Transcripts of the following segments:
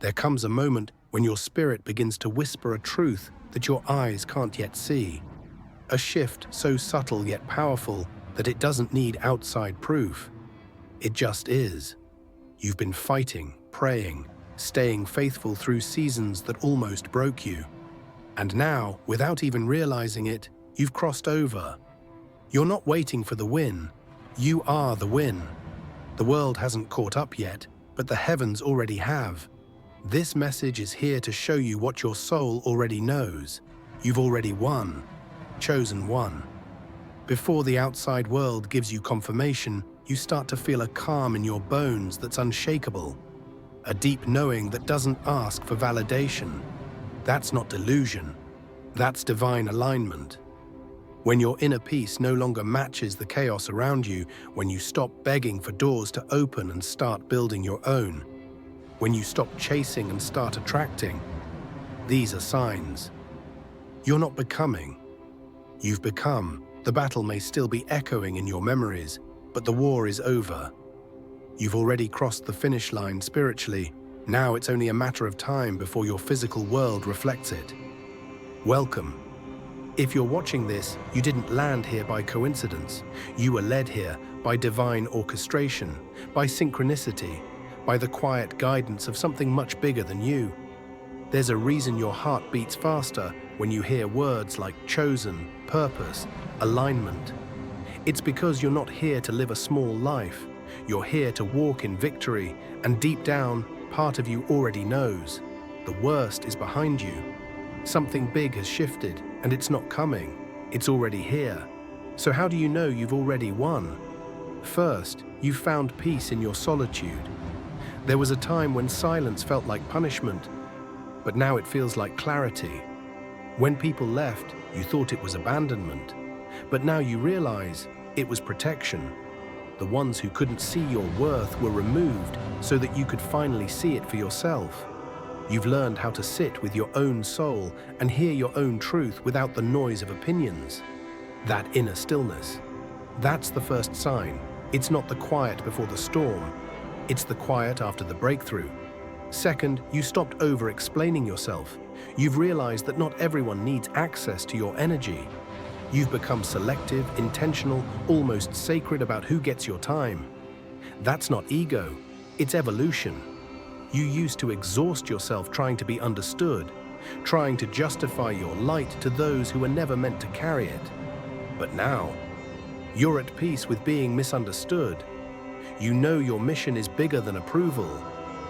There comes a moment when your spirit begins to whisper a truth that your eyes can't yet see. A shift so subtle yet powerful that it doesn't need outside proof. It just is. You've been fighting, praying, staying faithful through seasons that almost broke you. And now, without even realizing it, you've crossed over. You're not waiting for the win. You are the win. The world hasn't caught up yet, but the heavens already have. This message is here to show you what your soul already knows. You've already won. Chosen one. Before the outside world gives you confirmation, you start to feel a calm in your bones that's unshakable. A deep knowing that doesn't ask for validation. That's not delusion. That's divine alignment. When your inner peace no longer matches the chaos around you, when you stop begging for doors to open and start building your own, when you stop chasing and start attracting, these are signs. You're not becoming. You've become. The battle may still be echoing in your memories, but the war is over. You've already crossed the finish line spiritually. Now it's only a matter of time before your physical world reflects it. Welcome. If you're watching this, you didn't land here by coincidence. You were led here by divine orchestration, by synchronicity, by the quiet guidance of something much bigger than you. There's a reason your heart beats faster when you hear words like chosen, purpose, alignment. It's because you're not here to live a small life. You're here to walk in victory, and deep down, part of you already knows. The worst is behind you. Something big has shifted, and it's not coming. It's already here. So how do you know you've already won? First, you found peace in your solitude. There was a time when silence felt like punishment, but now it feels like clarity. When people left, you thought it was abandonment, but now you realize it was protection. The ones who couldn't see your worth were removed so that you could finally see it for yourself. You've learned how to sit with your own soul and hear your own truth without the noise of opinions. That inner stillness. That's the first sign. It's not the quiet before the storm. It's the quiet after the breakthrough. Second, you stopped over-explaining yourself. You've realized that not everyone needs access to your energy. You've become selective, intentional, almost sacred about who gets your time. That's not ego, it's evolution. You used to exhaust yourself trying to be understood, trying to justify your light to those who were never meant to carry it. But now, you're at peace with being misunderstood. You know your mission is bigger than approval.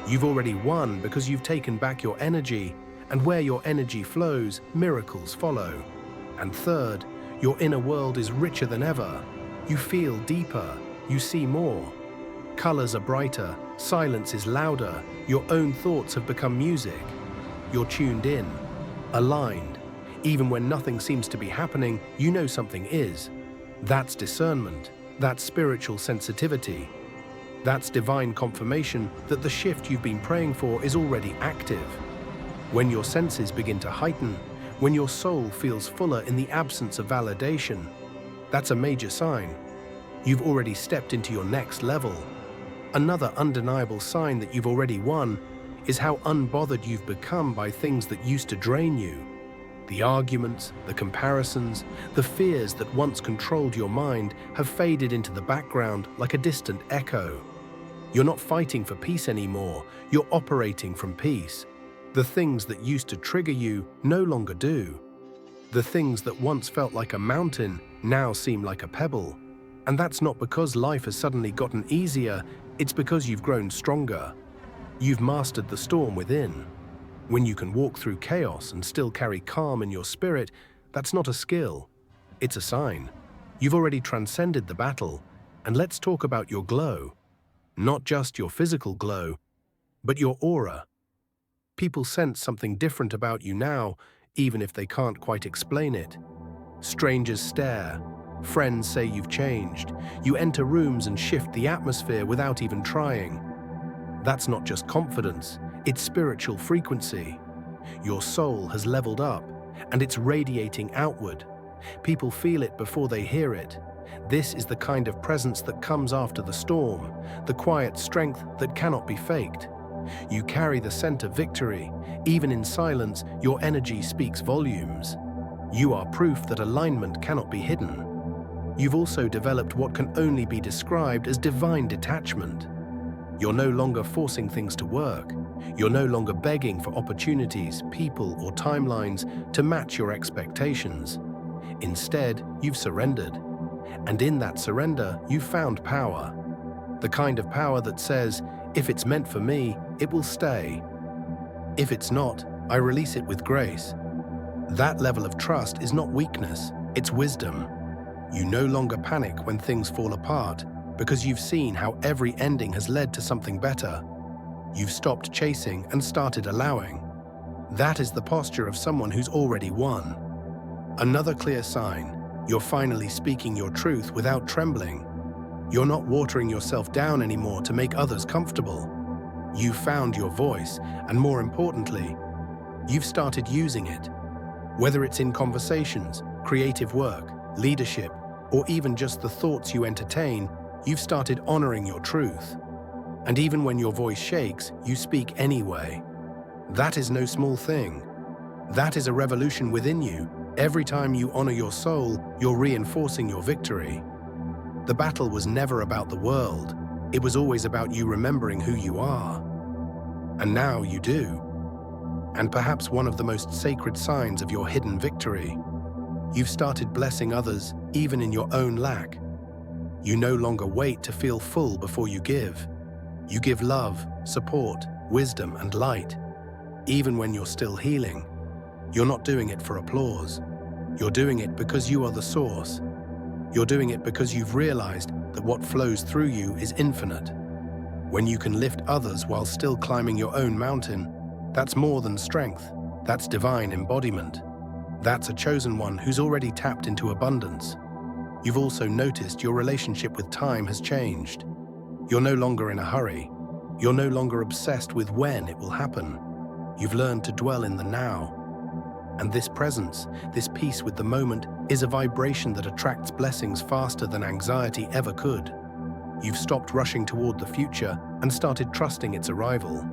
You've already won because you've taken back your energy, and where your energy flows, miracles follow. And third, your inner world is richer than ever. You feel deeper, you see more. Colors are brighter, silence is louder, your own thoughts have become music. You're tuned in, aligned. Even when nothing seems to be happening, you know something is. That's discernment, that's spiritual sensitivity. That's divine confirmation that the shift you've been praying for is already active. When your senses begin to heighten, when your soul feels fuller in the absence of validation, that's a major sign. You've already stepped into your next level. Another undeniable sign that you've already won is how unbothered you've become by things that used to drain you. The arguments, the comparisons, the fears that once controlled your mind have faded into the background like a distant echo. You're not fighting for peace anymore, you're operating from peace. The things that used to trigger you no longer do. The things that once felt like a mountain now seem like a pebble. And that's not because life has suddenly gotten easier, it's because you've grown stronger. You've mastered the storm within. When you can walk through chaos and still carry calm in your spirit, that's not a skill, it's a sign. You've already transcended the battle, and let's talk about your glow. Not just your physical glow, but your aura. People sense something different about you now, even if they can't quite explain it. Strangers stare. Friends say you've changed. You enter rooms and shift the atmosphere without even trying. That's not just confidence, it's spiritual frequency. Your soul has leveled up, and it's radiating outward. People feel it before they hear it. This is the kind of presence that comes after the storm, the quiet strength that cannot be faked. You carry the scent of victory. Even in silence, your energy speaks volumes. You are proof that alignment cannot be hidden. You've also developed what can only be described as divine detachment. You're no longer forcing things to work. You're no longer begging for opportunities, people, or timelines to match your expectations. Instead, you've surrendered. And in that surrender, you've found power. The kind of power that says, if it's meant for me, it will stay. If it's not, I release it with grace. That level of trust is not weakness, it's wisdom. You no longer panic when things fall apart because you've seen how every ending has led to something better. You've stopped chasing and started allowing. That is the posture of someone who's already won. Another clear sign, you're finally speaking your truth without trembling. You're not watering yourself down anymore to make others comfortable. You've found your voice, and more importantly, you've started using it. Whether it's in conversations, creative work, leadership, or even just the thoughts you entertain, you've started honoring your truth. And even when your voice shakes, you speak anyway. That is no small thing. That is a revolution within you. Every time you honor your soul, you're reinforcing your victory. The battle was never about the world. It was always about you remembering who you are. And now you do. And perhaps one of the most sacred signs of your hidden victory, you've started blessing others even in your own lack. You no longer wait to feel full before you give. You give love, support, wisdom, and light. Even when you're still healing, you're not doing it for applause. You're doing it because you are the source. You're doing it because you've realized that what flows through you is infinite. When you can lift others while still climbing your own mountain, that's more than strength. That's divine embodiment. That's a chosen one who's already tapped into abundance. You've also noticed your relationship with time has changed. You're no longer in a hurry. You're no longer obsessed with when it will happen. You've learned to dwell in the now. And this presence, this peace with the moment, is a vibration that attracts blessings faster than anxiety ever could. You've stopped rushing toward the future and started trusting its arrival.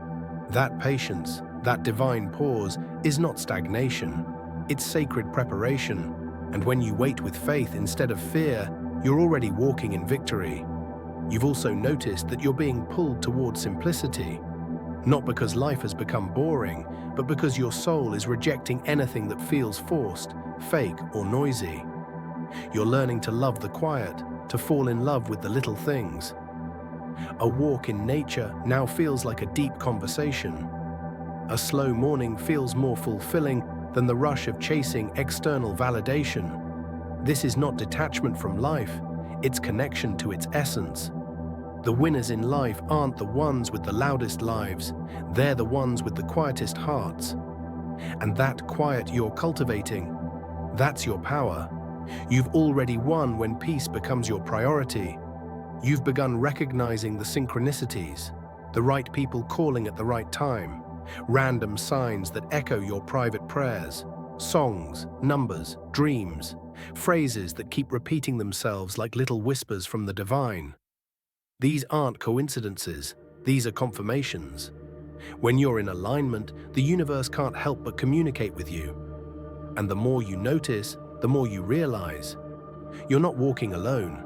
That patience, that divine pause, is not stagnation. It's sacred preparation. And when you wait with faith instead of fear, you're already walking in victory. You've also noticed that you're being pulled toward simplicity. Not because life has become boring, but because your soul is rejecting anything that feels forced, fake, or noisy. You're learning to love the quiet, to fall in love with the little things. A walk in nature now feels like a deep conversation. A slow morning feels more fulfilling than the rush of chasing external validation. This is not detachment from life, it's connection to its essence. The winners in life aren't the ones with the loudest lives, they're the ones with the quietest hearts. And that quiet you're cultivating, that's your power. You've already won when peace becomes your priority. You've begun recognizing the synchronicities, the right people calling at the right time, random signs that echo your private prayers, songs, numbers, dreams, phrases that keep repeating themselves like little whispers from the divine. These aren't coincidences, these are confirmations. When you're in alignment, the universe can't help but communicate with you. And the more you notice, the more you realize. You're not walking alone.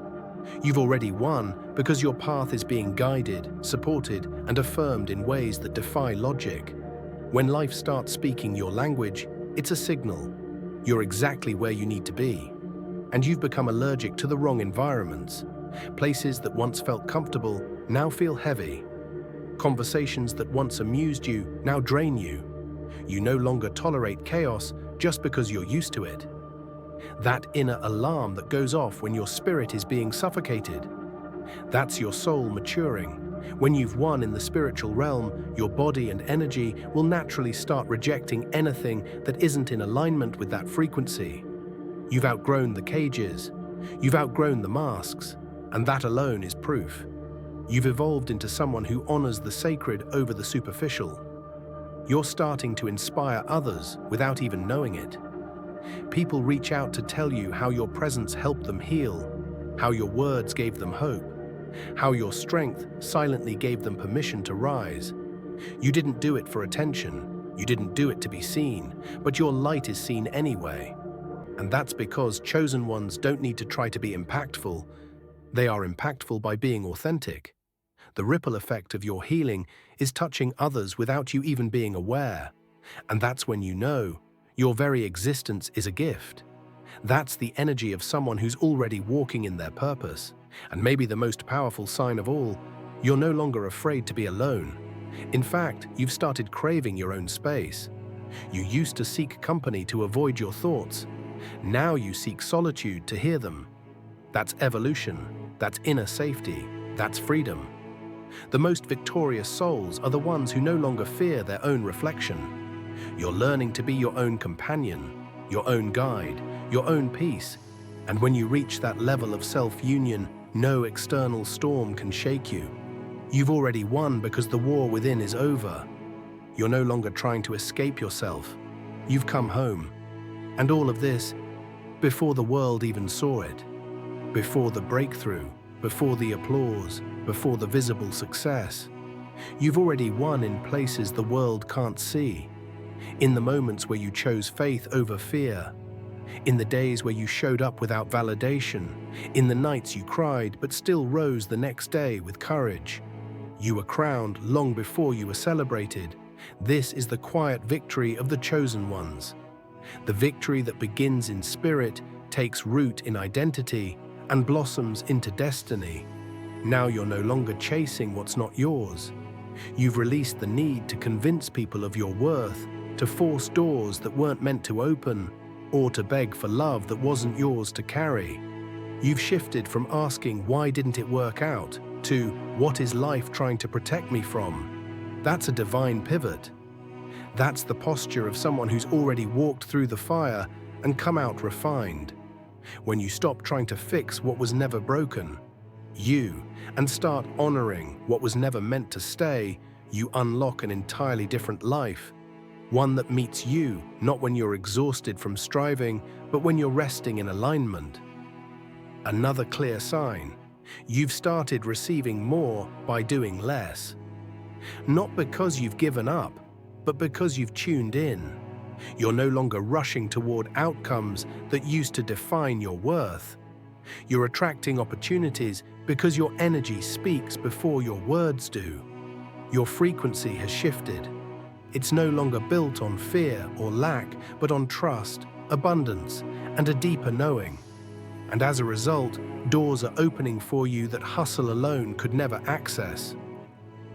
You've already won because your path is being guided, supported, and affirmed in ways that defy logic. When life starts speaking your language, it's a signal. You're exactly where you need to be. And you've become allergic to the wrong environments. Places that once felt comfortable now feel heavy. Conversations that once amused you now drain you. You no longer tolerate chaos just because you're used to it. That inner alarm that goes off when your spirit is being suffocated. That's your soul maturing. When you've won in the spiritual realm, your body and energy will naturally start rejecting anything that isn't in alignment with that frequency. You've outgrown the cages. You've outgrown the masks. And that alone is proof. You've evolved into someone who honors the sacred over the superficial. You're starting to inspire others without even knowing it. People reach out to tell you how your presence helped them heal, how your words gave them hope, how your strength silently gave them permission to rise. You didn't do it for attention, you didn't do it to be seen, but your light is seen anyway. And that's because chosen ones don't need to try to be impactful. They are impactful by being authentic. The ripple effect of your healing is touching others without you even being aware. And that's when you know your very existence is a gift. That's the energy of someone who's already walking in their purpose. And maybe the most powerful sign of all, you're no longer afraid to be alone. In fact, you've started craving your own space. You used to seek company to avoid your thoughts. Now you seek solitude to hear them. That's evolution. That's inner safety. That's freedom. The most victorious souls are the ones who no longer fear their own reflection. You're learning to be your own companion, your own guide, your own peace. And when you reach that level of self-union, no external storm can shake you. You've already won because the war within is over. You're no longer trying to escape yourself. You've come home. And all of this, before the world even saw it. Before the breakthrough, before the applause, before the visible success. You've already won in places the world can't see. In the moments where you chose faith over fear. In the days where you showed up without validation. In the nights you cried but still rose the next day with courage. You were crowned long before you were celebrated. This is the quiet victory of the chosen ones. The victory that begins in spirit, takes root in identity, and blossoms into destiny. Now you're no longer chasing what's not yours. You've released the need to convince people of your worth, to force doors that weren't meant to open, or to beg for love that wasn't yours to carry. You've shifted from asking why didn't it work out to what is life trying to protect me from? That's a divine pivot. That's the posture of someone who's already walked through the fire and come out refined. When you stop trying to fix what was never broken, and start honoring what was never meant to stay, you unlock an entirely different life. One that meets you, not when you're exhausted from striving, but when you're resting in alignment. Another clear sign, you've started receiving more by doing less. Not because you've given up, but because you've tuned in. You're no longer rushing toward outcomes that used to define your worth. You're attracting opportunities because your energy speaks before your words do. Your frequency has shifted. It's no longer built on fear or lack, but on trust, abundance, and a deeper knowing. And as a result, doors are opening for you that hustle alone could never access.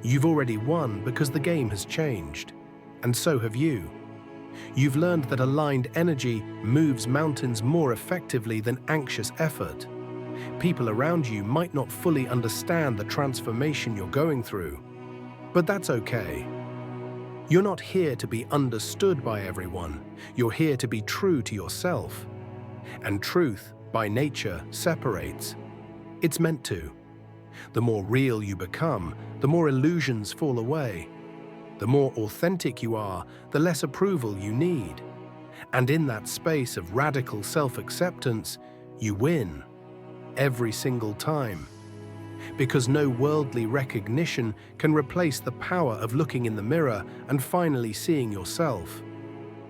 You've already won because the game has changed, and so have you. You've learned that aligned energy moves mountains more effectively than anxious effort. People around you might not fully understand the transformation you're going through, but that's okay. You're not here to be understood by everyone. You're here to be true to yourself. And truth, by nature, separates. It's meant to. The more real you become, the more illusions fall away. The more authentic you are, the less approval you need. And in that space of radical self-acceptance, you win. Every single time. Because no worldly recognition can replace the power of looking in the mirror and finally seeing yourself.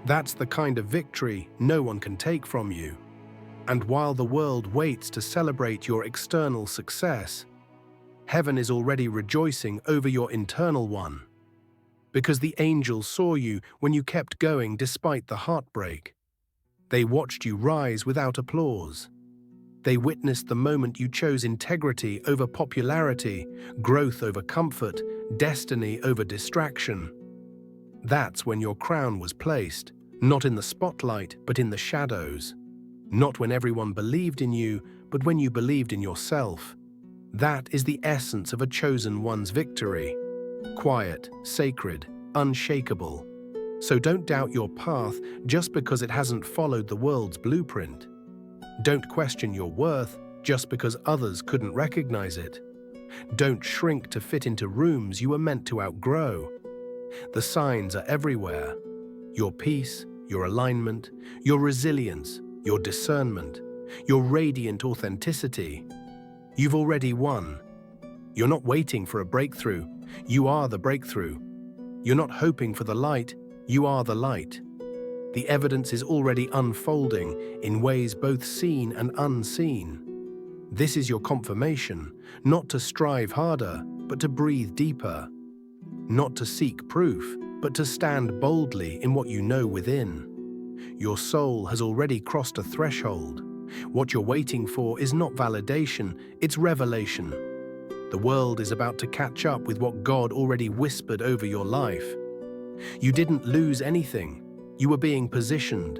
That's the kind of victory no one can take from you. And while the world waits to celebrate your external success, heaven is already rejoicing over your internal one. Because the angels saw you when you kept going despite the heartbreak. They watched you rise without applause. They witnessed the moment you chose integrity over popularity, growth over comfort, destiny over distraction. That's when your crown was placed, not in the spotlight, but in the shadows. Not when everyone believed in you, but when you believed in yourself. That is the essence of a chosen one's victory. Quiet, sacred, unshakable. So don't doubt your path just because it hasn't followed the world's blueprint. Don't question your worth just because others couldn't recognize it. Don't shrink to fit into rooms you were meant to outgrow. The signs are everywhere. Your peace, your alignment, your resilience, your discernment, your radiant authenticity. You've already won. You're not waiting for a breakthrough. You are the breakthrough. You're not hoping for the light, you are the light. The evidence is already unfolding in ways both seen and unseen. This is your confirmation, not to strive harder, but to breathe deeper. Not to seek proof, but to stand boldly in what you know within. Your soul has already crossed a threshold. What you're waiting for is not validation, it's revelation. The world is about to catch up with what God already whispered over your life. You didn't lose anything. You were being positioned.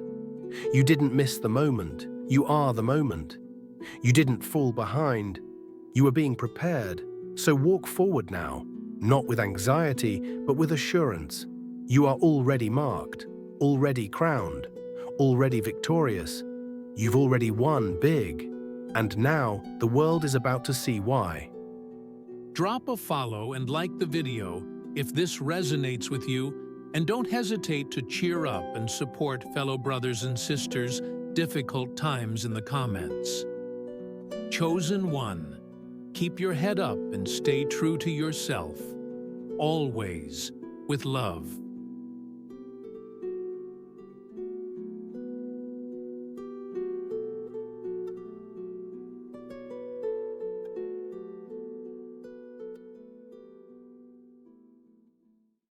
You didn't miss the moment. You are the moment. You didn't fall behind. You were being prepared. So walk forward now, not with anxiety, but with assurance. You are already marked, already crowned, already victorious. You've already won big. And now the world is about to see why. Drop a follow and like the video if this resonates with you, and don't hesitate to cheer up and support fellow brothers and sisters' difficult times in the comments. Chosen one, keep your head up and stay true to yourself, always with love.